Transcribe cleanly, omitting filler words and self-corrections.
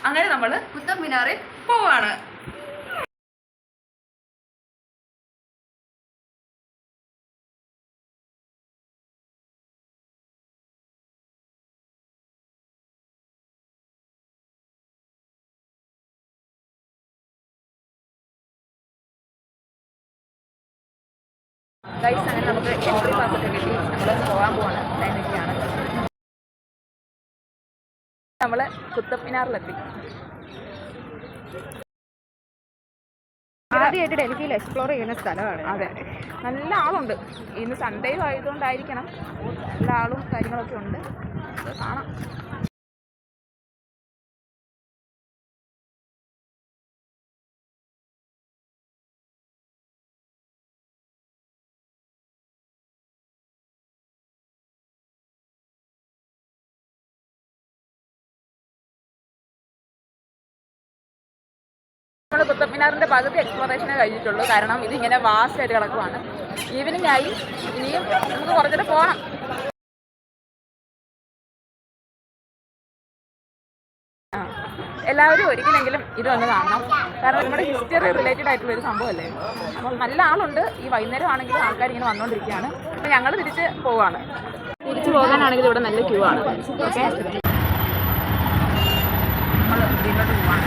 അങ്ങനെ നമ്മൾ കുത്തബ് മിനാറിൽ പോവാണ്. ഗൈസ്, അങ്ങനെ നമുക്ക് എൻട്രി പാസ്സൊക്കെ കിട്ടി. നമ്മൾ പോകാൻ പോവാണ്. ലൈനൊക്കെയാണ്. നമ്മൾ കുത്തബ് മിനാറിലെത്തി. ആദ്യമായിട്ട് ഡൽഹിയിൽ എക്സ്പ്ലോർ ചെയ്യുന്ന സ്ഥലമാണ്. അതെ, നല്ല ആളുണ്ട്. ഇന്ന് സൺഡേ ആയതുകൊണ്ടായിരിക്കണം, നല്ല ആളും കാര്യങ്ങളൊക്കെ ഉണ്ട്. കാണാം. നമ്മൾ കുത്തബ് മിനാറിൻ്റെ പകുതി എക്സ്പ്ലോറേഷനെ കഴിഞ്ഞിട്ടുള്ളൂ. കാരണം ഇതിങ്ങനെ വാസ്റ്റ് ആയിട്ട് കിടക്കുവാണ്. ഈവനിങ് ആയി, ഇനിയും നമുക്ക് കുറച്ചുകൂടെ പോകണം. എല്ലാവരും ഒരിക്കലെങ്കിലും ഇത് വന്ന് കാണണം. കാരണം നമ്മുടെ ഹിസ്റ്ററി റിലേറ്റഡ് ആയിട്ടുള്ള ഒരു സംഭവമല്ലേ. അപ്പം നല്ല ആളുണ്ട്. ഈ വൈകുന്നേരം ആണെങ്കിലും ആൾക്കാർ ഇങ്ങനെ വന്നുകൊണ്ടിരിക്കുകയാണ്. അപ്പം ഞങ്ങൾ തിരിച്ച് പോവാണ്. തിരിച്ചു പോകാനാണെങ്കിൽ ഇവിടെ നല്ല ക്യൂ ആണ്. ഓക്കെ, നമ്മൾ ഇതിലോട്ട് പോവാണ്.